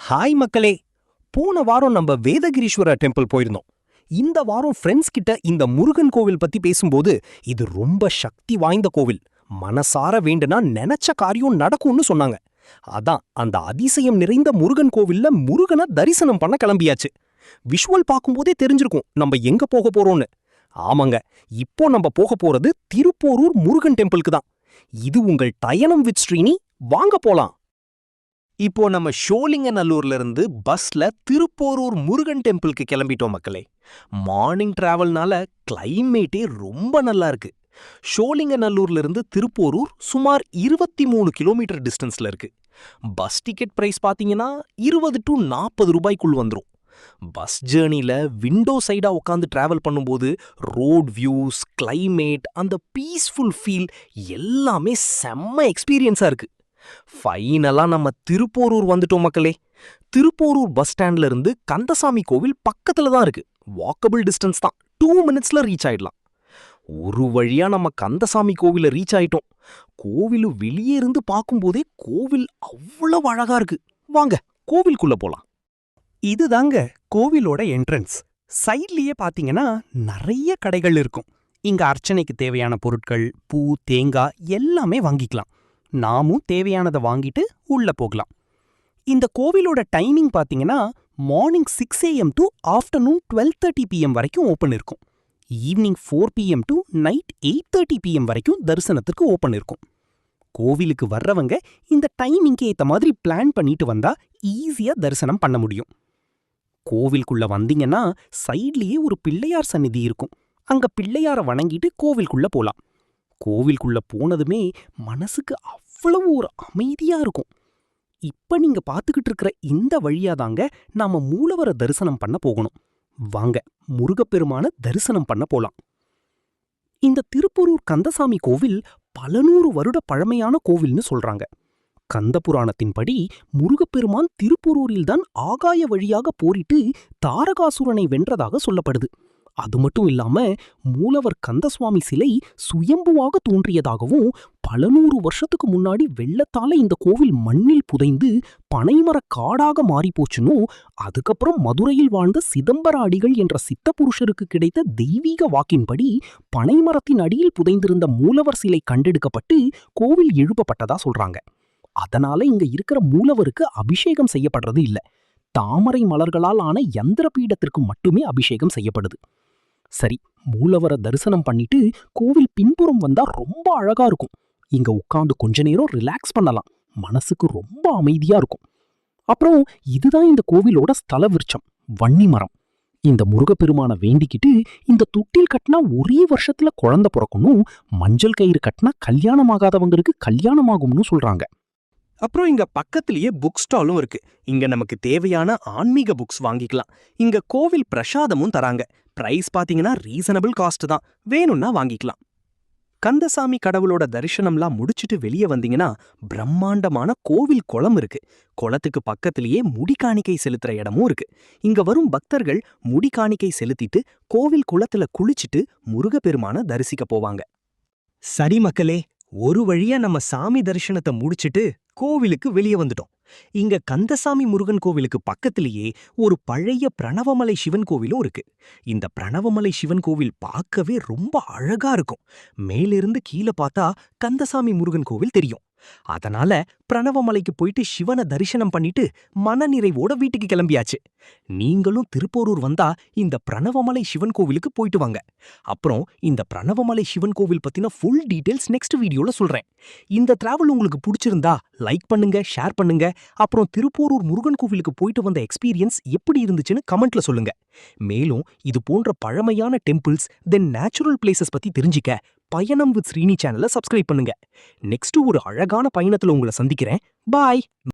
Hi மக்களே. போன வாரம் நம்ம வேதகிரீஸ்வரர் டெம்பிள் போயிருந்தோம். இந்த வாரம் ஃப்ரெண்ட்ஸ் கிட்ட இந்த முருகன் கோவில் பத்தி பேசும்போது, இது ரொம்ப சக்தி வாய்ந்த கோவில், மனசார வேண்டுனா நினைச்ச காரியம் நடக்கும்னு சொன்னாங்க. அதான் அந்த அதிசயம் நிறைந்த முருகன் கோவில்ல முருகனை தரிசனம் பண்ண கிளம்பியாச்சு. விஷுவல் பார்க்கும்போதே தெரிஞ்சிருக்கும் நம்ம எங்க போக போறோம்னு. ஆமாங்க, இப்போ நம்ம போக போறது திருப்போரூர் முருகன் டெம்பிளுக்கு தான். இது உங்கள் டயனம் வித் ஸ்ரீனி. வாங்க போலாம். இப்போ நம்ம ஷோலிங்கநல்லூர்ல இருந்து பஸ்ல திருப்போரூர் முருகன் டெம்பிளுக்கு கிளம்பிட்டோம் மக்களே. மார்னிங் டிராவல்னால கிளைமேட்டே ரொம்ப நல்லா இருக்கு. ஷோலிங்கநல்லூர்ல இருந்து திருப்போரூர் சுமார் 23 கிலோமீட்டர் டிஸ்டன்ஸ்ல இருக்கு. பஸ் டிக்கெட் பிரைஸ் பாத்தீங்கன்னா 20 to 40 ரூபாய்க்குள் வந்துரும். பஸ் ஜேர்னில விண்டோ சைடா உட்காந்து டிராவல் பண்ணும்போது ரோட் வியூஸ், கிளைமேட், அந்த பீஸ்ஃபுல் ஃபீல் எல்லாமே செம்ம எக்ஸ்பீரியன்ஸா இருக்கு. ஃபைனலா நம்ம திருப்போரூர் வந்துட்டோம் மக்களே. திருப்போரூர் பஸ் ஸ்டாண்ட்ல இருந்து கந்தசாமி கோவில் பக்கத்துல தான் இருக்கு. வாக்கபிள் டிஸ்டன்ஸ் தான். 2 minutesல ரீச் ஆயிடலாம். ஒரு வழியா நம்ம கந்தசாமி கோவில ரீச் ஆயிட்டோம். கோவிலு வெளியே இருந்து பார்க்கும்போதே கோவில் அவ்வளவு அழகா இருக்கு. வாங்க கோவிலுக்குள்ள போலாம். இதுதாங்க கோவிலோட என்ட்ரன்ஸ். சைட்லயே பாத்தீங்கன்னா நிறைய கடைகள் இருக்கும். இங்க அர்ச்சனைக்கு தேவையான பொருட்கள், பூ, தேங்காய் எல்லாமே வாங்கிக்கலாம். நாமும் தேவையானதை வாங்கிட்டு உள்ள போகலாம். இந்த கோவிலோட டைமிங் பாத்தீங்கன்னா morning 6 AM to afternoon 12:30 PM வரைக்கும் ஓப்பன் இருக்கும். Evening 4 PM to night 8:30 PM வரைக்கும் தரிசனத்துக்கு ஓப்பன் இருக்கும். கோவிலுக்கு வர்றவங்க இந்த டைமிங்க்கு ஏத்த மாதிரி பிளான் பண்ணிட்டு வந்தா ஈஸியா தரிசனம் பண்ண முடியும். கோவிலுக்குள்ள வந்தீங்கன்னா சைட்லயே ஒரு பிள்ளையார் சந்நிதி இருக்கும். அங்க பிள்ளையார வணங்கிட்டு கோவிலுக்குள்ள போலாம். கோவிலுக்குள்ள போனதுமே மனசுக்கு அவ்வளவு ஒரு அமைதியா இருக்கும். இப்ப நீங்க பாத்துக்கிட்டு இருக்கிற இந்த வழியாதாங்க நாம மூலவர தரிசனம் பண்ண போகணும். வாங்க முருகப்பெருமான தரிசனம் பண்ண போலாம். இந்த திருப்போரூர் கந்தசாமி கோவில் பல 100 வருட பழமையான கோவில்னு சொல்றாங்க. கந்த புராணத்தின்படி முருகப்பெருமான் திருப்போரூரில்தான் ஆகாய வழியாக போரிட்டு தாரகாசுரனை வென்றதாக சொல்லப்படுது. அது மட்டும் இல்லாம மூலவர் கந்தசுவாமி சிலை சுயம்புவாக தோன்றியதாகவும், பல 100 வருஷத்துக்கு முன்னாடி வெள்ளத்தால இந்த கோவில் மண்ணில் புதைந்து பனைமர காடாக மாறிப்போச்சுன்னு, அதுக்கப்புறம் மதுரையில் வாழ்ந்த சிதம்பர அடிகள் என்ற சித்த புருஷருக்கு கிடைத்த தெய்வீக வாக்கின்படி பனைமரத்தின் அடியில் புதைந்திருந்த மூலவர் சிலை கண்டெடுக்கப்பட்டு கோவில் எழுப்பப்பட்டதா சொல்றாங்க. அதனால இங்க இருக்கிற மூலவருக்கு அபிஷேகம் செய்யப்படுறது இல்ல. தாமரை மலர்களால் ஆன யந்திர பீடத்திற்கு மட்டுமே அபிஷேகம் செய்யப்படுது. சரி, மூலவர தரிசனம் பண்ணிட்டு கோவில் பின்புறம் வந்தா ரொம்ப அழகா இருக்கும். இங்க உட்காந்து கொஞ்ச நேரம் ரிலாக்ஸ் பண்ணலாம். மனசுக்கு ரொம்ப அமைதியா இருக்கும். அப்புறம் இதுதான் இந்த கோவிலோட ஸ்தல விருட்சம், வன்னி மரம். இந்த முருகப்பெருமான வேண்டிக்கிட்டு இந்த தொட்டில் கட்டினா ஒரே வருஷத்துல குழந்தை பிறக்கணும், மஞ்சள் கயிறு கட்டினா கல்யாணமாகாதவங்களுக்கு கல்யாணமாகும்னு சொல்றாங்க. அப்புறம் இங்க பக்கத்திலேயே புக் ஸ்டாலும் இருக்கு. இங்க நமக்கு தேவையான ஆன்மீக புக்ஸ் வாங்கிக்கலாம். இங்க கோவில் பிரசாதமும் தராங்க. பிரைஸ் பாத்தீங்கன்னா ரீசனபிள் காஸ்ட் தான். வேணும்னா வாங்கிக்கலாம். கந்தசாமி கடவுளோட தரிசனம்லாம் முடிச்சிட்டு வெளியே வந்தீங்கன்னா பிரம்மாண்டமான கோவில் குளம் இருக்கு. குளத்துக்கு பக்கத்திலேயே முடிக்காணிக்கை செலுத்துற இடமும் இருக்கு. இங்க வரும் பக்தர்கள் முடிக்காணிக்கை செலுத்திட்டு கோவில் குளத்துல குளிச்சுட்டு முருகப்பெருமான தரிசிக்க போவாங்க. சரி மக்களே, ஒரு வழியா நம்ம சாமி தரிசனத்தை முடிச்சிட்டு கோவிலுக்கு வெளியே வந்துட்டோம். இங்க கந்தசாமி முருகன் கோவிலுக்கு பக்கத்திலேயே ஒரு பழைய பிரணவமலை சிவன் கோவிலும் இருக்கு. இந்த பிரணவமலை சிவன் கோவில் பார்க்கவே ரொம்ப அழகா இருக்கும். மேலிருந்து கீழே பார்த்தா கந்தசாமி முருகன் கோவில் தெரியும். அதனால பிரணவமலைக்கு போயிட்டு சிவனை தரிசனம் பண்ணிட்டு மனநிறைவோட வீட்டுக்கு கிளம்பியாச்சு. நீங்களும் திருப்போரூர் வந்தா இந்த பிரணவமலை சிவன் கோவிலுக்கு போயிட்டு வாங்க. அப்புறம் இந்த பிரணவமலை சிவன் கோவில் பத்தின ஃபுல் டீடைல்ஸ் நெக்ஸ்ட் வீடியோல சொல்றேன். இந்த டிராவல் உங்களுக்கு பிடிச்சிருந்தா லைக் பண்ணுங்க, ஷேர் பண்ணுங்க. அப்புறம் திருப்போரூர் முருகன் கோவிலுக்கு போயிட்டு வந்த எக்ஸ்பீரியன்ஸ் எப்படி இருந்துச்சுன்னு கமெண்ட்ல சொல்லுங்க. மேலும் இது போன்ற பழமையான டெம்பிள்ஸ் தென் நேச்சுரல் பிளேசஸ் பத்தி தெரிஞ்சிக்க பயணம் வித் ஸ்ரீனி சேனலை சப்ஸ்கிரைப் பண்ணுங்க. நெக்ஸ்ட் ஒரு அழகான பயணத்துல உங்களை சந்திக்கிறேன். பாய்.